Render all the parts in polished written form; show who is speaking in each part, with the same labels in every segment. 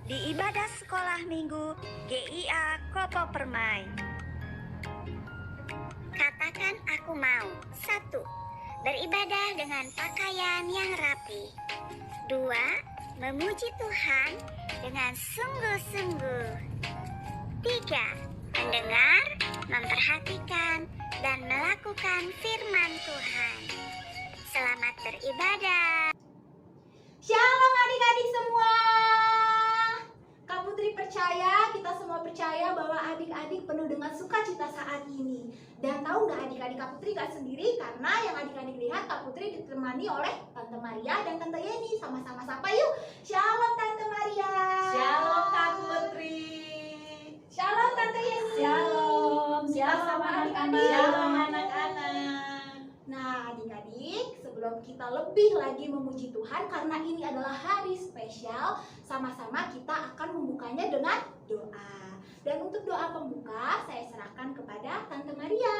Speaker 1: di ibadah sekolah minggu GIA Kopo Permai. Katakan aku mau. 1. Beribadah dengan pakaian yang rapi. 2. Memuji Tuhan dengan sungguh-sungguh. 3. Mendengar, memperhatikan, dan melakukan firman Tuhan. Selamat beribadah.
Speaker 2: Shalom adik-adik semua. Kak Putri percaya, kita semua percaya bahwa adik-adik penuh dengan sukacita saat ini. Dan tahu nggak adik-adik, Kak Putri gak sendiri karena yang adik-adik lihat Kak Putri ditemani oleh Tante Maria dan Tante Yeni. Sama-sama sapa yuk. Shalom Tante Maria.
Speaker 3: Shalom Kak Putri.
Speaker 2: Shalom Tante Yeni.
Speaker 3: Shalom.
Speaker 2: Shalom adik-adik.
Speaker 3: Shalom anak-anak.
Speaker 2: Nah adik-adik, sebelum kita lebih lagi memuji Tuhan karena ini adalah hari spesial, sama-sama kita akan membukanya dengan doa. Dan untuk doa pembuka, saya serahkan kepada Tante Maria.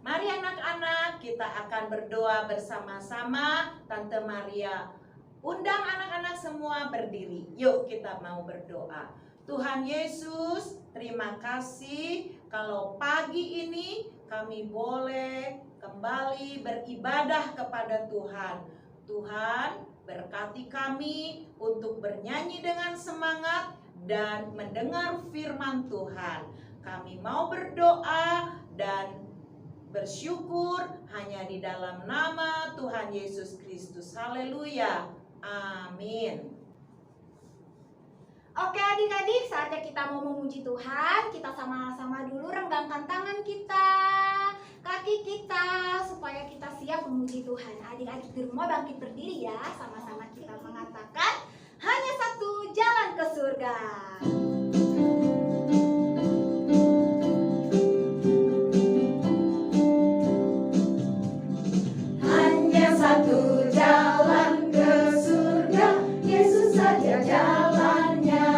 Speaker 3: Mari anak-anak, kita akan berdoa bersama-sama. Tante Maria undang anak-anak semua berdiri. Yuk kita mau berdoa. Tuhan Yesus, terima kasih kalau pagi ini kami boleh kembali beribadah kepada Tuhan. Tuhan, berkati kami untuk bernyanyi dengan semangat dan mendengar firman Tuhan. Kami mau berdoa dan bersyukur hanya di dalam nama Tuhan Yesus Kristus. Haleluya. Amin.
Speaker 2: Oke adik-adik, saatnya kita mau memuji Tuhan. Kita sama-sama dulu renggangkan tangan kita, kaki kita, supaya kita siap memuji Tuhan. Adik-adik di rumah bangkit berdiri ya. Sama-sama kita mengatakan hanya satu jalan ke surga.
Speaker 4: Hanya satu jalan ke surga, Yesus saja jalannya.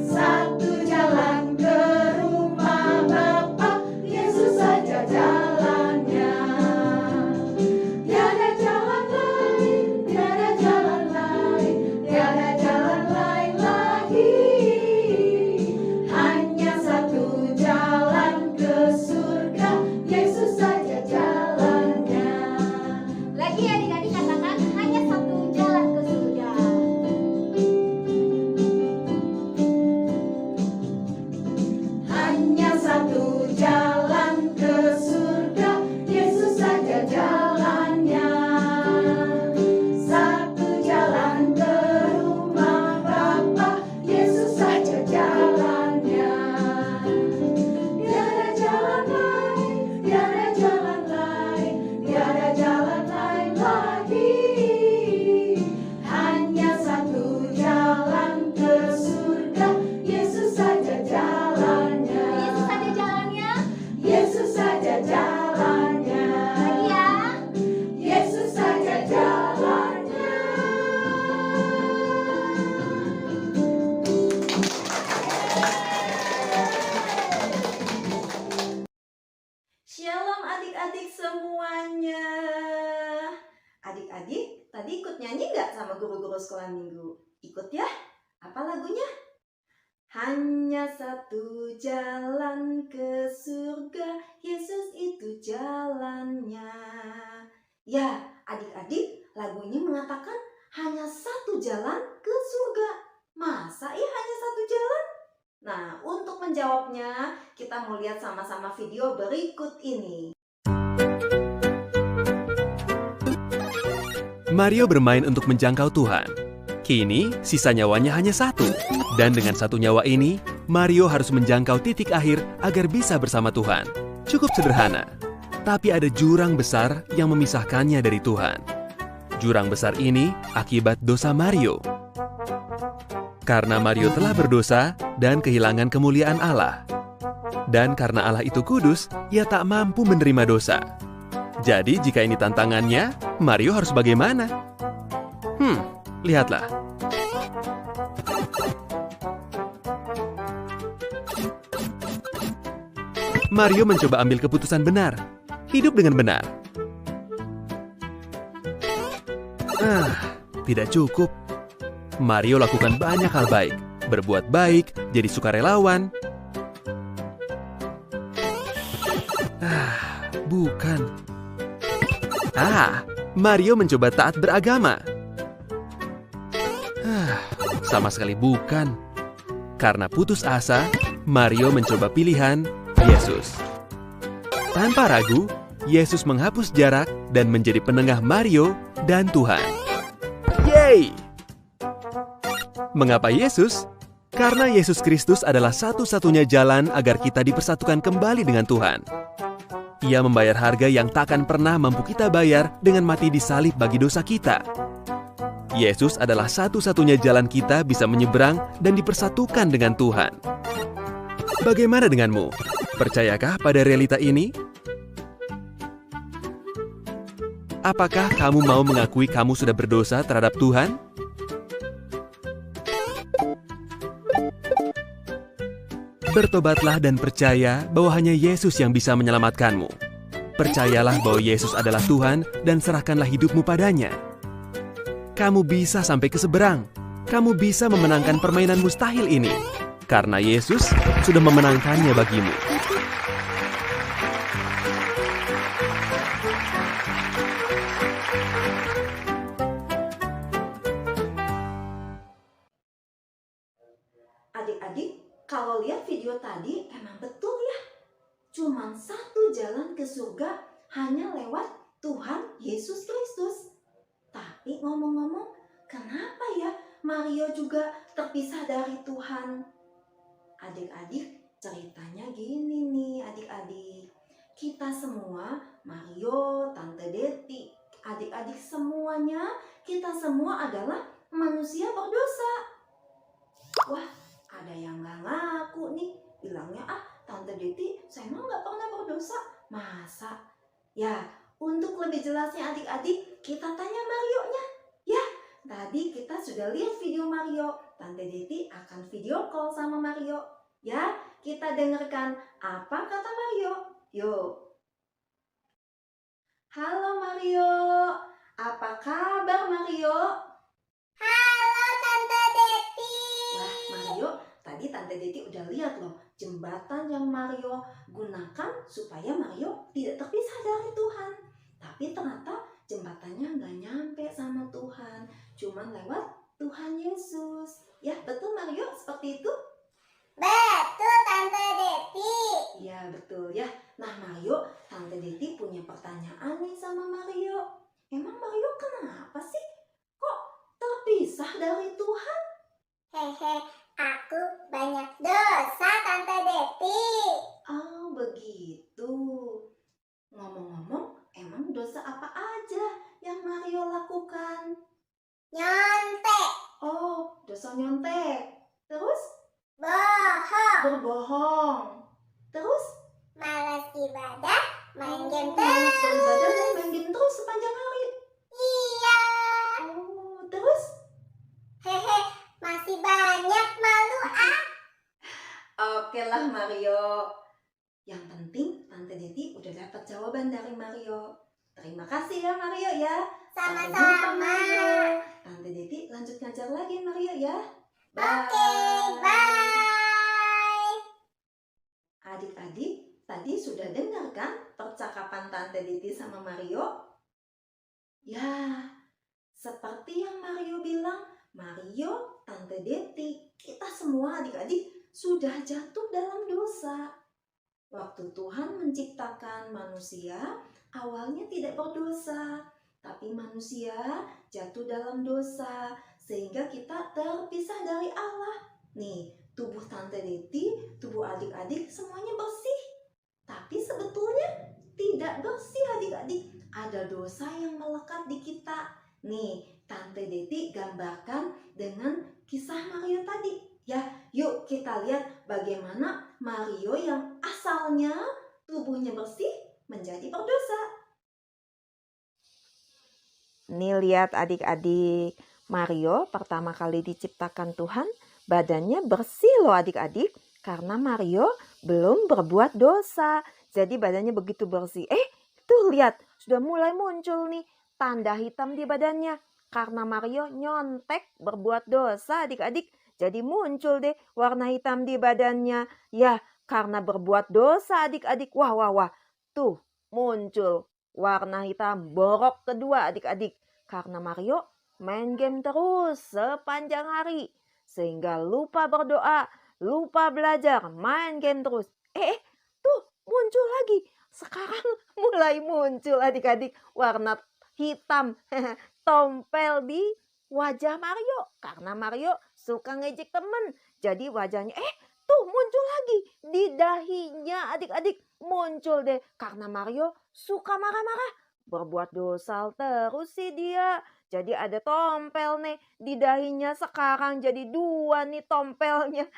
Speaker 4: Satu jalan ke rumah Bapa, Yesus saja jalannya. Tiada jalan lain, tiada jalan lain, tiada jalan lain lagi. Hanya satu jalan ke surga, Yesus saja jalannya.
Speaker 2: Lagi adik-adik katakan hanya satu jalan ke surga.
Speaker 4: Hanya satu jalan ke surga, Yesus saja jalannya. Satu jalan ke rumah Bapa, Yesus saja jalannya. Tiada jalan lain, tiada jalan lain, tiada jalan lain lagi. Hanya satu jalan ke surga, Yesus saja jalannya.
Speaker 2: Yesus saja jalannya.
Speaker 4: Yesus saja jalannya.
Speaker 2: Lagi ya.
Speaker 4: Yesus saja jalannya.
Speaker 5: Shalom adik-adik semuanya. Adik-adik, tadi ikut nyanyi nggak sama guru-guru sekolah minggu? Ikut ya? Apa lagunya? Hanya satu jalan ke surga, Yesus itu jalannya. Ya, adik-adik, lagu ini mengatakan hanya satu jalan ke surga. Masa ya hanya satu jalan? Nah, untuk menjawabnya, kita mau lihat sama-sama video berikut ini.
Speaker 6: Mario bermain untuk menjangkau Tuhan. Kini, sisa nyawanya hanya satu. Dan dengan satu nyawa ini, Mario harus menjangkau titik akhir agar bisa bersama Tuhan. Cukup sederhana. Tapi ada jurang besar yang memisahkannya dari Tuhan. Jurang besar ini akibat dosa Mario. Karena Mario telah berdosa dan kehilangan kemuliaan Allah. Dan karena Allah itu kudus, ia tak mampu menerima dosa. Jadi jika ini tantangannya, Mario harus bagaimana? Lihatlah. Mario mencoba ambil keputusan benar. Hidup dengan benar. tidak cukup. Mario lakukan banyak hal baik, berbuat baik, jadi sukarelawan. Bukan. Mario mencoba taat beragama. Sama sekali bukan. Karena putus asa, Mario mencoba pilihan Yesus. Tanpa ragu, Yesus menghapus jarak dan menjadi penengah Mario dan Tuhan. Yeay! Mengapa Yesus? Karena Yesus Kristus adalah satu-satunya jalan agar kita dipersatukan kembali dengan Tuhan. Ia membayar harga yang takkan pernah mampu kita bayar dengan mati di salib bagi dosa kita. Yesus adalah satu-satunya jalan kita bisa menyeberang dan dipersatukan dengan Tuhan. Bagaimana denganmu? Percayakah pada realita ini? Apakah kamu mau mengakui kamu sudah berdosa terhadap Tuhan? Bertobatlah dan percaya bahwa hanya Yesus yang bisa menyelamatkanmu. Percayalah bahwa Yesus adalah Tuhan dan serahkanlah hidupmu padanya. Kamu bisa sampai ke seberang. Kamu bisa memenangkan permainan mustahil ini. Karena Yesus sudah memenangkannya bagimu.
Speaker 5: Adik-adik, kalau lihat video tadi emang betul ya. Cuman satu jalan ke surga hanya lewat Tuhan Yesus Kristus. Tapi ngomong-ngomong, kenapa ya Mario juga terpisah dari Tuhan? Adik-adik, ceritanya gini nih adik-adik. Kita semua, Mario, Tante Deti, adik-adik semuanya, kita semua adalah manusia berdosa. Wah, ada yang gak ngaku nih. Bilangnya, Tante Deti, saya mah gak pernah berdosa. Masa? Ya, untuk lebih jelasnya adik-adik, kita tanya Mario-nya. Ya, tadi kita sudah lihat video Mario. Tante Deti akan video call sama Mario. Ya, kita dengarkan apa kata Mario. Yuk. Halo Mario, apa kabar Mario?
Speaker 1: Halo Tante Deti.
Speaker 5: Wah Mario, tadi Tante Deti udah lihat loh jembatan yang Mario gunakan supaya Mario tidak terpisah dari Tuhan. Tapi ternyata jembatannya nggak nyampe sama Tuhan, cuman lewat Tuhan Yesus. Ya betul Mario, seperti itu?
Speaker 1: Betul Tante Deti.
Speaker 5: Iya betul ya. Nah Mario, Tante Deti punya pertanyaan nih sama Mario. Emang Mario kenapa sih kok terpisah dari Tuhan?
Speaker 1: Hehe, aku banyak dosa Tante Deti.
Speaker 5: Oh begitu. Ngomong-ngomong, emang dosa apa aja yang Mario lakukan?
Speaker 1: Nyontek,
Speaker 5: Oh, dosa nyontek. Terus
Speaker 1: bohong,
Speaker 5: berbohong. Terus
Speaker 1: malas ibadah, main game
Speaker 5: malas
Speaker 1: terus.
Speaker 5: beribadah dan main game terus sepanjang hari.
Speaker 1: Iya.
Speaker 5: Oh, terus?
Speaker 1: Hehe, masih banyak malu
Speaker 5: Oke lah Mario. Yang penting Tante Deti udah dapat jawaban dari Mario. Terima kasih ya Mario ya. Sampai jumpa,
Speaker 1: Sama-sama.
Speaker 5: Mario. Tante Deti lanjut ngajar lagi Mario ya.
Speaker 1: Oke, bye.
Speaker 5: Adik-adik, tadi sudah dengar kan percakapan Tante Deti sama Mario? Ya, seperti yang Mario bilang, Mario, Tante Deti, kita semua adik-adik sudah jatuh dalam dosa. Waktu Tuhan menciptakan manusia, awalnya tidak berdosa, tapi manusia jatuh dalam dosa, sehingga kita terpisah dari Allah. Nih, tubuh Tante Deti, tubuh adik-adik semuanya bersih. Tapi sebetulnya tidak bersih adik-adik. Ada dosa yang melekat di kita. Nih, Tante Deti gambarkan dengan kisah Mario tadi. Ya, yuk kita lihat bagaimana Mario yang asalnya tubuhnya bersih menjadi berdosa. Nih lihat adik-adik, Mario pertama kali diciptakan Tuhan, badannya bersih loh adik-adik, karena Mario belum berbuat dosa. Jadi badannya begitu bersih. Tuh lihat, sudah mulai muncul nih tanda hitam di badannya.
Speaker 7: karena Mario nyontek berbuat dosa adik-adik. Jadi muncul deh warna hitam di badannya. Ya, karena berbuat dosa adik-adik. Wah, wah, wah. Tuh, muncul warna hitam borok kedua adik-adik. Karena Mario main game terus sepanjang hari. Sehingga lupa berdoa, lupa belajar, main game terus. Tuh muncul lagi. Sekarang mulai muncul adik-adik warna hitam. Tompel di wajah Mario. Karena Mario suka ngejek temen. Jadi wajahnya tuh muncul lagi di dahinya adik-adik. Muncul deh karena Mario suka marah-marah. Berbuat dosa terus sih dia. Jadi ada tompel nih di dahinya. Sekarang jadi 2 nih tompelnya.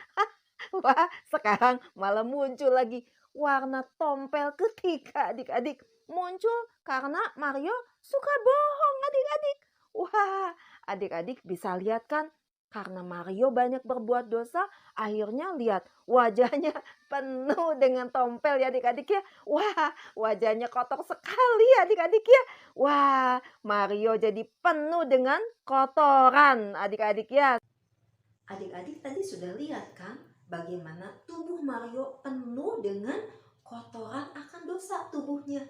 Speaker 7: Wah, sekarang malah muncul lagi warna tompel ketiga adik-adik. Muncul karena Mario suka bohong adik-adik. Wah, adik-adik bisa lihat kan? Karena Mario banyak berbuat dosa, akhirnya lihat wajahnya penuh dengan tompel ya adik-adik ya. Wah, wajahnya kotor sekali adik-adik ya. Wah, Mario jadi penuh dengan kotoran adik-adik ya.
Speaker 5: Adik-adik tadi sudah lihat kan bagaimana tubuh Mario penuh dengan kotoran akan dosa tubuhnya.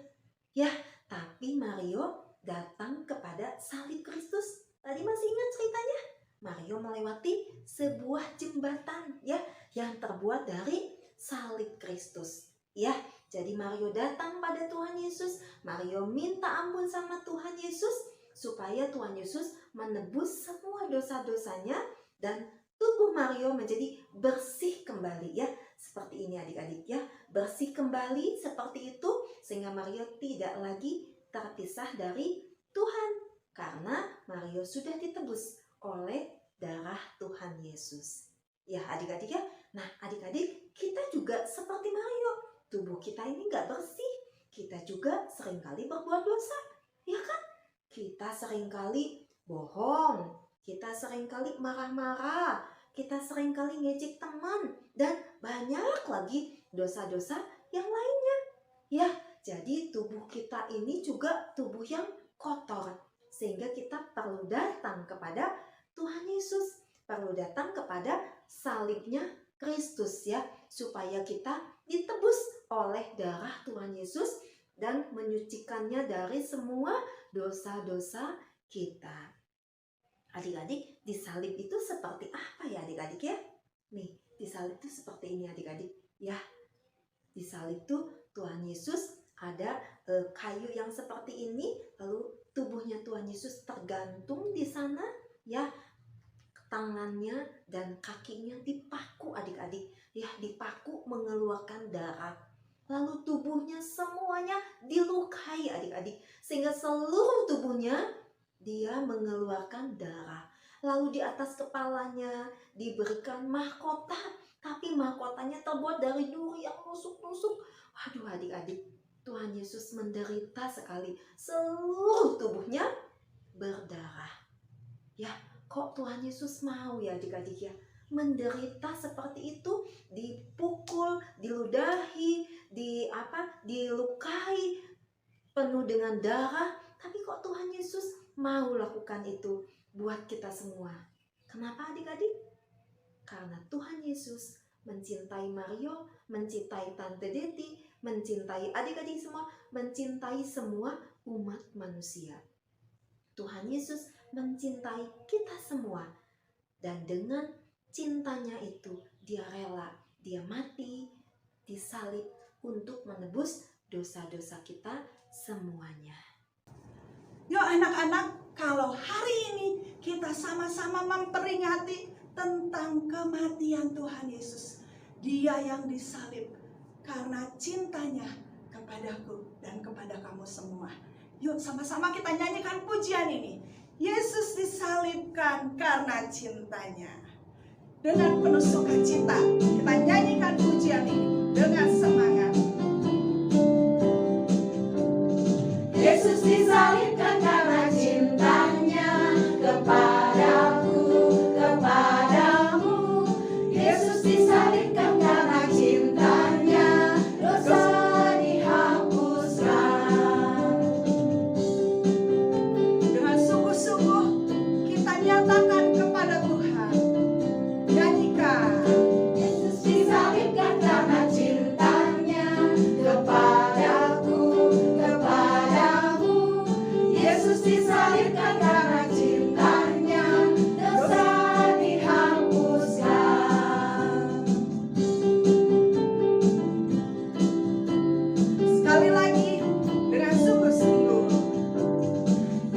Speaker 5: Ya, tapi Mario datang kepada salib Kristus. Tadi masih ingat ceritanya? Mario melewati sebuah jembatan ya yang terbuat dari salib Kristus. Ya, jadi Mario datang pada Tuhan Yesus. Mario minta ampun sama Tuhan Yesus supaya Tuhan Yesus menebus semua dosa-dosanya dan tubuh Mario menjadi bersih kembali ya. Seperti ini adik-adik ya. Bersih kembali seperti itu sehingga Mario tidak lagi terpisah dari Tuhan. Karena Mario sudah ditebus oleh darah Tuhan Yesus. Ya adik-adik ya. Nah adik-adik kita juga seperti Mario. Tubuh kita ini gak bersih. Kita juga seringkali berbuat dosa. Ya kan? Kita seringkali bohong. Kita seringkali marah-marah. Kita seringkali ngejek teman. Dan banyak lagi dosa-dosa yang lainnya. Ya, jadi tubuh kita ini juga tubuh yang kotor. Sehingga kita perlu datang kepada Tuhan Yesus. Perlu datang kepada salibnya Kristus ya. Supaya kita ditebus oleh darah Tuhan Yesus. Dan menyucikannya dari semua dosa-dosa kita. Adik-adik, di salib itu seperti apa ya adik-adik ya? Nih, di salib itu seperti ini adik-adik. Ya, di salib itu Tuhan Yesus ada kayu yang seperti ini. Lalu tubuhnya Tuhan Yesus tergantung di sana. Ya, tangannya dan kakinya dipaku adik-adik. Ya, dipaku mengeluarkan darah. Lalu tubuhnya semuanya dilukai adik-adik. Sehingga seluruh tubuhnya dia mengeluarkan darah. Lalu di atas kepalanya diberikan mahkota. Tapi mahkotanya terbuat dari duri yang nusuk-nusuk. Waduh adik-adik, Tuhan Yesus menderita sekali. Seluruh tubuhnya berdarah. Ya, kok Tuhan Yesus mau ya adik-adik ya? Menderita seperti itu, dipukul, diludahi, dilukai, penuh dengan darah. Tapi kok Tuhan Yesus mau lakukan itu buat kita semua? Kenapa adik-adik? Karena Tuhan Yesus mencintai Mario, mencintai Tante Deti, mencintai adik-adik semua, mencintai semua umat manusia. Tuhan Yesus mencintai kita semua. Dan dengan cintanya itu dia rela, dia mati, disalib untuk menebus dosa-dosa kita semuanya.
Speaker 4: Yuk anak-anak, kalau hari ini kita sama-sama memperingati tentang kematian Tuhan Yesus. Dia yang disalib karena cintanya kepadaku dan kepada kamu semua. Yuk sama-sama kita nyanyikan pujian ini. Yesus disalibkan karena cintanya. Dengan penuh sukacita kita nyanyikan pujian ini dengan semangat. Yesus disalibkan karena cintanya kepadaku, kepadamu. Yesus disalibkan karena cintanya, dosa dihapuskan. Dengan sungguh-sungguh Yesus disalibkan karena cintanya, dosa dihapuskan. Sekali lagi dengan sungguh-sungguh.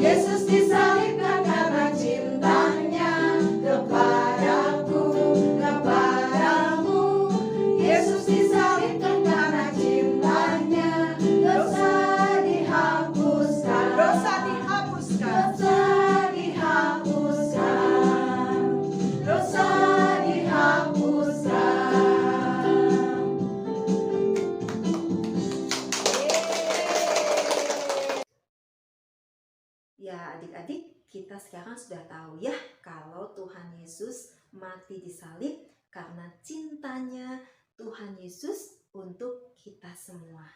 Speaker 4: Yesus disalibkan karena cintanya kepadaku, kepadamu. Yesus disalibkan karena cintanya, dosa dihapuskan. Dosa dihapuskan. Dosa dihapuskan. Dosa dihapuskan.
Speaker 5: Ya, adik-adik, kita sekarang sudah tahu ya kalau Tuhan Yesus mati di salib karena cintanya Tuhan Yesus untuk kita semua.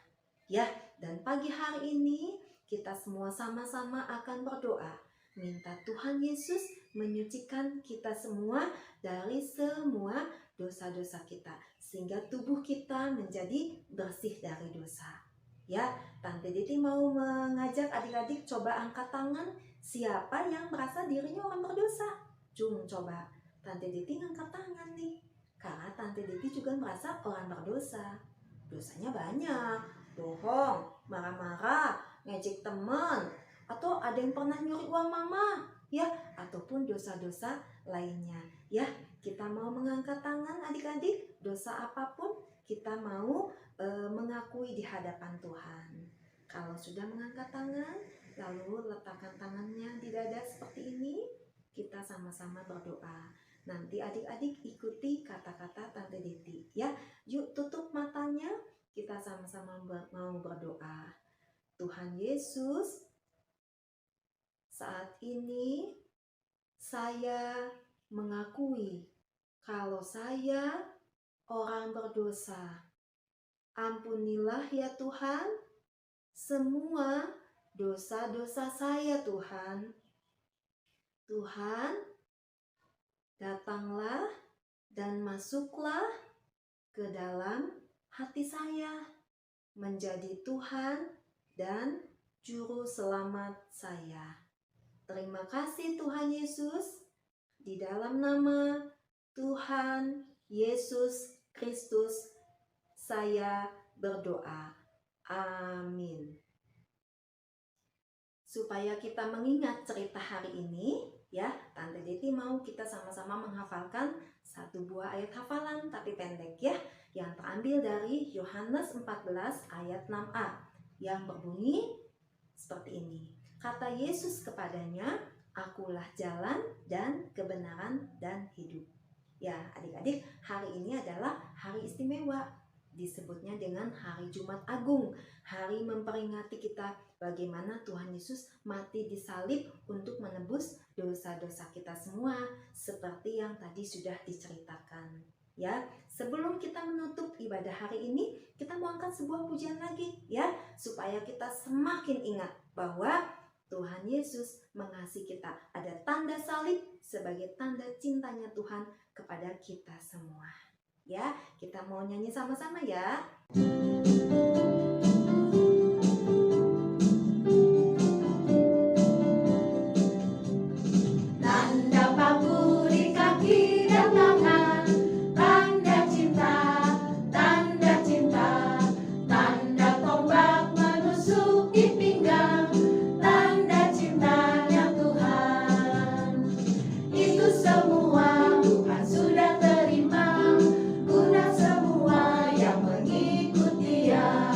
Speaker 5: Ya, dan pagi hari ini kita semua sama-sama akan berdoa, minta Tuhan Yesus menyucikan kita semua dari semua dosa-dosa kita, sehingga tubuh kita menjadi bersih dari dosa. Ya, Tante Diti mau mengajak adik-adik coba angkat tangan siapa yang merasa dirinya orang berdosa. Coba Tante Diti ngangkat tangan nih, karena Tante Diti juga merasa orang berdosa. Dosanya banyak, bohong, marah-marah, ngejek teman, atau ada yang pernah nyuri uang mama, ya, ataupun dosa-dosa lainnya. Ya, kita mau mengangkat tangan adik-adik, dosa apapun kita mau mengakui di hadapan Tuhan. Kalau sudah mengangkat tangan, lalu letakkan tangannya di dada seperti ini, kita sama-sama berdoa. Nanti adik-adik ikuti kata-kata Tante Diti, ya. Yuk tutup matanya, kita sama-sama mau berdoa. Tuhan Yesus, saat ini saya mengakui kalau saya orang berdosa. Ampunilah ya Tuhan semua dosa-dosa saya Tuhan. Tuhan, datanglah dan masuklah ke dalam hati saya, menjadi Tuhan dan Juru Selamat saya. Terima kasih Tuhan Yesus, di dalam nama Tuhan Yesus Kristus saya berdoa. Amin. Supaya kita mengingat cerita hari ini, ya, Tante Diti mau kita sama-sama menghafalkan satu buah ayat hafalan tapi pendek ya, yang terambil dari Yohanes 14 ayat 6a yang berbunyi seperti ini. Kata Yesus kepadanya, "Akulah jalan dan kebenaran dan hidup." Ya, adik-adik, hari ini adalah hari istimewa. Disebutnya dengan Hari Jumat Agung, hari memperingati kita bagaimana Tuhan Yesus mati di salib untuk menebus dosa-dosa kita semua, seperti yang tadi sudah diceritakan. Ya, sebelum kita menutup ibadah hari ini, kita mau angkat sebuah pujian lagi, ya, supaya kita semakin ingat bahwa Tuhan Yesus mengasihi kita. Ada tanda salib sebagai tanda cintanya Tuhan kepada kita semua. Ya, kita mau nyanyi sama-sama ya.
Speaker 2: Tanda paku di kaki dan tangan, tanda cinta, tanda cinta, tanda tombak menusuk di pinggang, tanda cintanya Tuhan. Itu semua Tuhan sudah terima, guna semua yang mengikut Dia.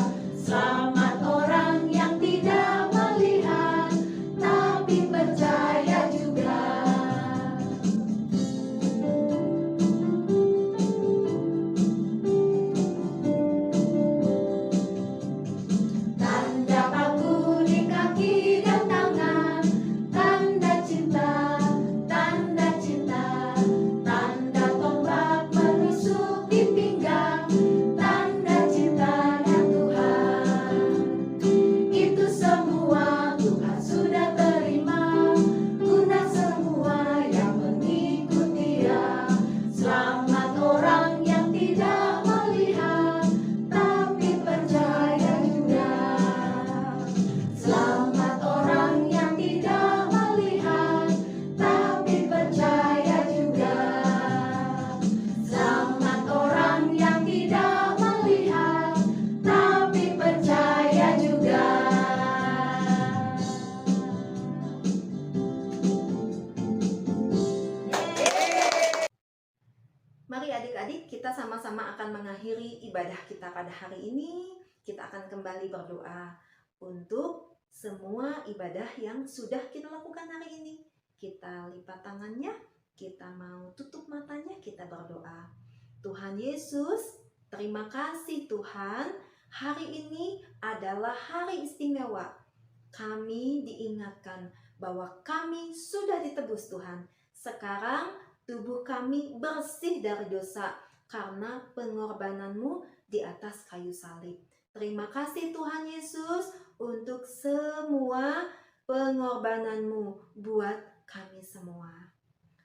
Speaker 5: sama-sama akan mengakhiri ibadah kita pada hari ini. Kita akan kembali berdoa untuk semua ibadah yang sudah kita lakukan hari ini. Kita lipat tangannya, kita mau tutup matanya, kita berdoa. Tuhan Yesus, terima kasih Tuhan. Hari ini adalah hari istimewa. Kami diingatkan bahwa kami sudah ditebus Tuhan. Sekarang tubuh kami bersih dari dosa karena pengorbanan-Mu di atas kayu salib. Terima kasih Tuhan Yesus untuk semua pengorbanan-Mu buat kami semua.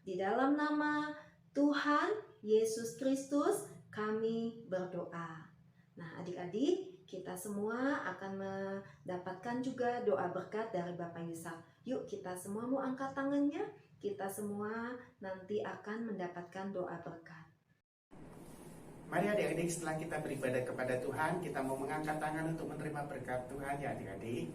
Speaker 5: Di dalam nama Tuhan Yesus Kristus kami berdoa. Nah, adik-adik, kita semua akan mendapatkan juga doa berkat dari Bapak Yusak. Yuk, kita semua mau angkat tangannya. Kita semua nanti akan mendapatkan doa berkat.
Speaker 8: Mari adik-adik, setelah kita beribadah kepada Tuhan, kita mau mengangkat tangan untuk menerima berkat Tuhan ya adik-adik.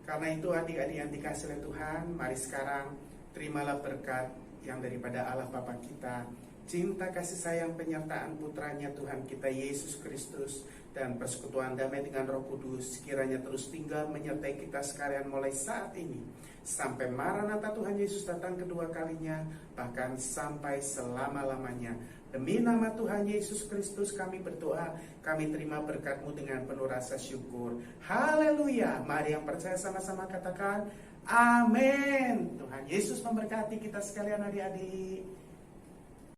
Speaker 8: Karena itu adik-adik yang dikasih oleh Tuhan, mari sekarang terimalah berkat yang daripada Allah Bapa kita, cinta kasih sayang penyertaan putranya Tuhan kita Yesus Kristus, dan persekutuan damai dengan Roh Kudus kiranya terus tinggal menyertai kita sekalian mulai saat ini sampai Maranatha Tuhan Yesus datang kedua kalinya, bahkan sampai selama-lamanya. Demi nama Tuhan Yesus Kristus kami berdoa, kami terima berkat-Mu dengan penuh rasa syukur. Haleluya. Mari yang percaya sama-sama katakan amin. Tuhan Yesus memberkati kita sekalian adik-adik.